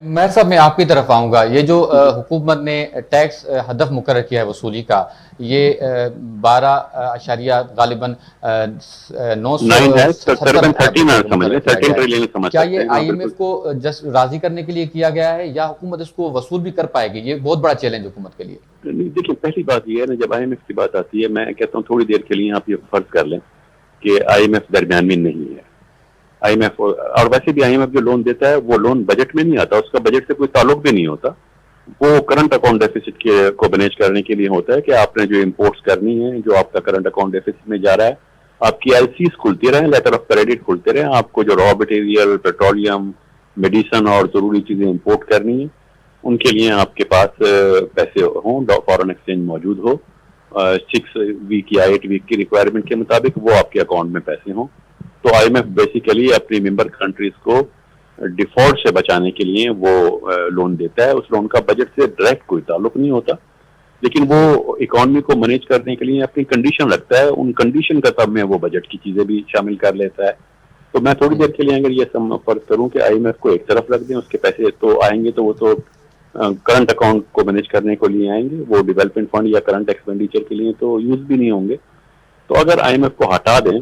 میں صاحب میں آپ کی طرف آؤں گا. یہ جو حکومت نے ٹیکس ہدف مقرر کیا ہے وصولی کا، یہ 12 غالباً 9 ہے، 970 تقریباً 13 ارب سمجھ مقرر لیں، کیا 13 گیا ہے. ٹریلین سمجھ کیا سکتے یہ ہیں. ہاں آئی ایم بالکل. ایف کو جسٹ راضی کرنے کے لیے کیا گیا ہے یا حکومت اس کو وصول بھی کر پائے گی؟ یہ بہت بڑا چیلنج حکومت کے لیے. دیکھیں، پہلی بات یہ ہے نا، جب آئی ایم ایف کی بات آتی ہے، میں کہتا ہوں تھوڑی دیر کے لیے آپ یہ فرض کر لیں کہ آئی ایم ایف درمیان میں نہیں ہے. آئی ایم ایف، اور ویسے بھی آئی ایم ایف جو لون دیتا ہے وہ لون بجٹ میں نہیں آتا، اس کا بجٹ سے کوئی تعلق بھی نہیں ہوتا. وہ کرنٹ اکاؤنٹ ڈیفیسٹ کو مینیج کرنے کے لیے ہوتا ہے کہ آپ نے جو امپورٹس کرنی ہے، جو آپ کا کرنٹ اکاؤنٹ ڈیفیسٹ میں جا رہا ہے، آپ کی ایل سیز کھلتی رہیں، لیٹر آف کریڈٹ کھلتے رہیں. آپ کو جو را مٹیریل، پیٹرولیم، میڈیسن اور ضروری چیزیں امپورٹ کرنی ہیں، ان کے لیے آپ کے پاس پیسے ہوں، فارن ایکسچینج موجود ہو، 6 ویک یا 8 ویک کی ریکوائرمنٹ کے مطابق وہ آپ کے اکاؤنٹ میں پیسے ہوں. تو آئی ایم ایف بیسیکلی اپنی ممبر کنٹریز کو ڈیفالٹ سے بچانے کے لیے وہ لون دیتا ہے. اس لون کا بجٹ سے ڈائریکٹ کوئی تعلق نہیں ہوتا، لیکن وہ اکانومی کو مینیج کرنے کے لیے اپنی کنڈیشن رکھتا ہے. ان کنڈیشن کا تب میں وہ بجٹ کی چیزیں بھی شامل کر لیتا ہے. تو میں تھوڑی دیر کے لیے اگر یہ فرض کروں کہ آئی ایم ایف کو ایک طرف رکھ دیں، اس کے پیسے تو آئیں گے تو وہ تو کرنٹ اکاؤنٹ کو مینیج کرنے کے لیے آئیں گے، وہ ڈیولپمنٹ فنڈ یا کرنٹ ایکسپینڈیچر کے لیے تو یوز بھی نہیں ہوں گے. تو اگر آئی ایم ایف کو ہٹا دیں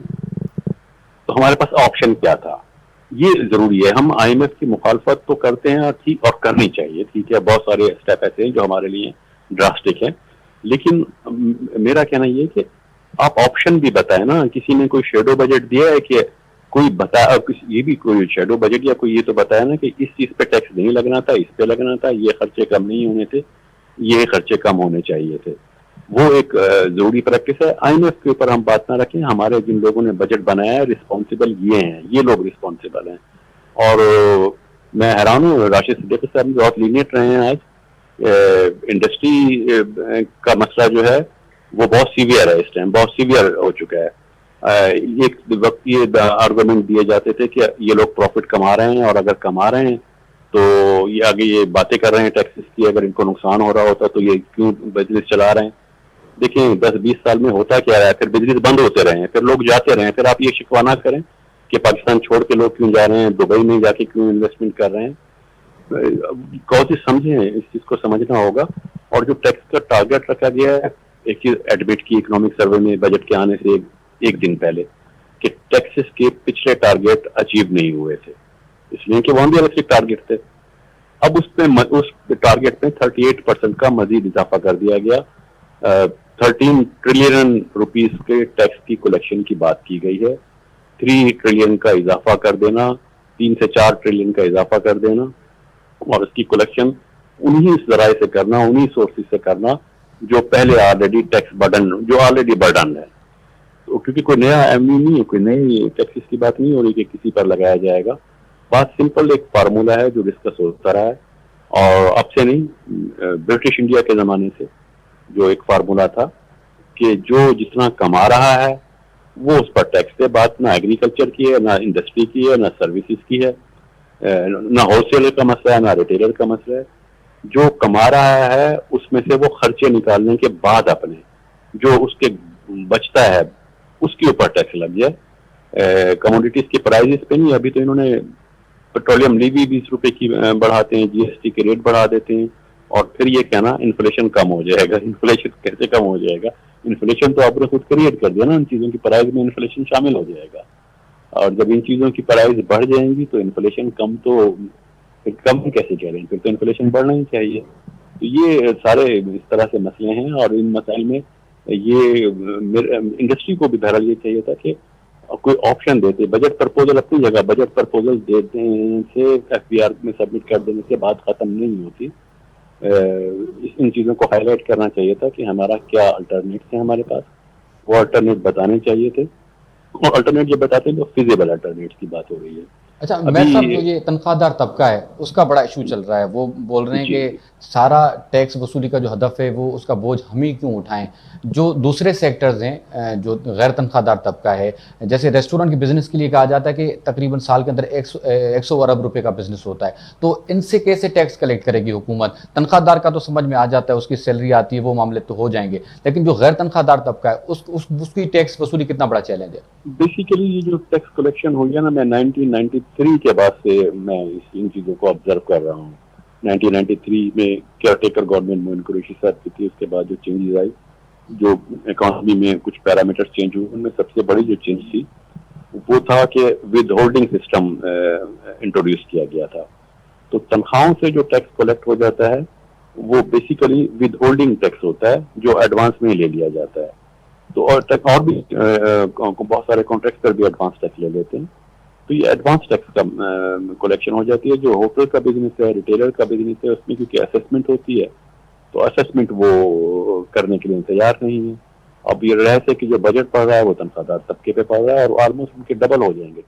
تو ہمارے پاس آپشن کیا تھا؟ یہ ضروری ہے. ہم آئی ایم ایف کی مخالفت تو کرتے ہیں اور کرنی چاہیے، ٹھیک ہے، بہت سارے اسٹیپ ایسے ہیں جو ہمارے لیے ڈراسٹک ہیں، لیکن میرا کہنا یہ ہے کہ آپ آپشن بھی بتائیں نا. کسی نے کوئی شیڈو بجٹ دیا ہے کہ کوئی بتایا، یہ بھی کوئی شیڈو بجٹ یا کوئی یہ تو بتایا نا کہ اس چیز پہ ٹیکس نہیں لگنا تھا، اس پہ لگنا تھا، یہ خرچے کم نہیں ہونے تھے، یہ خرچے کم ہونے چاہیے تھے. وہ ایک ضروری پریکٹس ہے. آئی ایم ایف کے اوپر ہم بات نہ رکھیں. ہمارے جن لوگوں نے بجٹ بنایا ہے رسپانسبل یہ ہیں، یہ لوگ رسپانسبل ہیں. اور میں حیران ہوں، راشد صدیقی صاحب بہت لینیٹ رہے ہیں آج. انڈسٹری کا مسئلہ جو ہے وہ بہت سیویئر ہے، اس ٹائم بہت سیویئر ہو چکا ہے. ایک وقت یہ آرگومنٹ دیے جاتے تھے کہ یہ لوگ پروفٹ کما رہے ہیں، اور اگر کما رہے ہیں تو یہ آگے یہ باتیں کر رہے ہیں ٹیکسز کی، اگر ان کو نقصان ہو رہا ہوتا تو یہ کیوں بزنس چلا رہے ہیں. دیکھیں 10-20 سال میں ہوتا کیا رہا ہے، پھر بزنس بند ہوتے رہے ہیں، پھر لوگ جاتے رہے ہیں. پھر آپ یہ شکوہ نہ کریں کہ پاکستان چھوڑ کے لوگ کیوں جا رہے ہیں، دبئی میں جا کے کیوں انویسٹمنٹ کر رہے ہیں. چیز سمجھیں، اس چیز کو سمجھنا ہوگا. اور جو ٹیکس کا ٹارگیٹ رکھا گیا ہے، ایک چیز ایڈمٹ کی اکنامک سروے میں بجٹ کے آنے سے ایک دن پہلے، کہ ٹیکسز کے پچھلے ٹارگیٹ اچیو نہیں ہوئے تھے، اس لیے کہ وہ بھی الگ ٹارگیٹ تھے. اب اس ٹارگیٹ میں 38% کا مزید اضافہ کر دیا گیا. 13 ٹریلین روپیز کے ٹیکس کی کلیکشن کی بات کی گئی ہے. 3 ٹریلین کا اضافہ کر دینا، 3 سے 4 ٹریلین کا اضافہ کر دینا، اور اس کی کلیکشن انہی ذرائع سے کرنا، انہی سورسز سے کرنا جو پہلے آلریڈی ٹیکس برڈن، جو آلریڈی برڈن ہے. تو کیونکہ کوئی نیا ایونیو نہیں ہے، کوئی نئی ٹیکسز کی بات نہیں ہو رہی کہ کسی پر لگایا جائے گا. بات سمپل ایک فارمولا ہے جو ڈسکس ہوتا رہا ہے، اور اب سے نہیں، برٹش انڈیا کے زمانے سے جو ایک فارمولا تھا کہ جو جتنا کما رہا ہے وہ اس پر ٹیکس دے. بات نہ ایگریکلچر کی ہے، نہ انڈسٹری کی ہے، نہ سروسز کی ہے، نہ ہول سیلر کا مسئلہ ہے، نہ ریٹیلر کا مسئلہ ہے. جو کما رہا ہے اس میں سے وہ خرچے نکالنے کے بعد اپنے جو اس کے بچتا ہے اس کے اوپر ٹیکس لگ جائے. کموڈیٹیز کے پرائزز پہ نہیں. ابھی تو انہوں نے پیٹرولیم لیوی 20 روپے کی بڑھاتے ہیں، جی ایس ٹی کے ریٹ بڑھا دیتے ہیں، اور پھر یہ کہنا انفلیشن کم ہو جائے گا. انفلیشن کیسے کم ہو جائے گا؟ انفلیشن تو آپ نے خود کریٹ کر دیا نا. ان چیزوں کی پرائز میں انفلیشن شامل ہو جائے گا، اور جب ان چیزوں کی پرائز بڑھ جائیں گی تو انفلیشن کم، تو پھر کم کیسے کہہ رہے ہیں؟ پھر تو انفلیشن بڑھنا ہی چاہیے. تو یہ سارے اس طرح سے مسئلے ہیں، اور ان مسائل میں یہ انڈسٹری کو بھی بہرحال یہ چاہیے تھا کہ کوئی آپشن دیتے. بجٹ پرپوزل اپنی جگہ، بجٹ پرپوزل دیتے سے ایف بی آر میں سبمٹ کر دینے سے بات ختم نہیں ہوتی. ان چیزوں کو ہائی لائٹ کرنا چاہیے تھا کہ ہمارا کیا الٹرنیٹس ہیں ہمارے پاس، وہ الٹرنیٹ بتانے چاہیے تھے. اور الٹرنیٹ جو بتاتے ہیں وہ فیزیبل الٹرنیٹس کی بات ہو رہی ہے. اچھا میں صاحب، جو یہ تنخواہ دار طبقہ ہے اس کا بڑا ایشو چل رہا ہے. وہ بول رہے ہیں کہ سارا ٹیکس وصولی کا جو ہدف ہے وہ اس کا بوجھ ہم ہی کیوں اٹھائیں. جو دوسرے سیکٹرز ہیں جو غیر تنخواہ دار طبقہ ہے، جیسے ریسٹورنٹ کے بزنس کے لیے کہا جاتا ہے کہ تقریباً سال کے اندر 100 ارب روپے کا بزنس ہوتا ہے، تو ان سے کیسے ٹیکس کلیکٹ کرے گی حکومت؟ تنخواہ دار کا تو سمجھ میں آ جاتا ہے، اس کی سیلری آتی ہے، وہ معاملے تو ہو جائیں گے، لیکن جو غیر تنخواہ دار طبقہ ہے اس کی ٹیکس وصولی کتنا بڑا چیلنج ہے؟ بیسیکلی یہ جو ٹیکس کلیکشن ہو گیا نا، میں 1993 کے بعد سے میں ان چیزوں کو آبزرو کر رہا ہوں. 1993 میں care taker government Moin Qureshi صاحب کی تھی. اس کے بعد جو چینجز آئی, جو اکانومی میں کچھ پیرامیٹر چینج ہوئے, ان میں سب سے بڑی جو چینج تھی وہ تھا کہ ود ہولڈنگ سسٹم انٹروڈیوس کیا گیا تھا. تو تنخواہوں سے جو ٹیکس کلیکٹ ہو جاتا ہے وہ بیسیکلی ود ہولڈنگ ٹیکس ہوتا ہے, جو ایڈوانس میں ہی لے لیا جاتا ہے. تو اور بھی بہت سارے کانٹریکٹر بھی ایڈوانس ٹیکس لے لیتے ہیں. تو یہ ایڈوانس ٹیکس کا کلیکشن ہو جاتی ہے. جو ہوٹل کا بزنس ہے, ریٹیلر کا بزنس ہے, اس میں کیونکہ اسیسمنٹ ہوتی ہے, تو اسیسمنٹ وہ کرنے کے لیے تیار نہیں ہے. اب یہ رہے کہ جو بجٹ پڑ رہا ہے وہ تنخواہ دار طبقے پہ پڑ رہا ہے, اور آلموسٹ ان کے ڈبل ہو جائیں گے.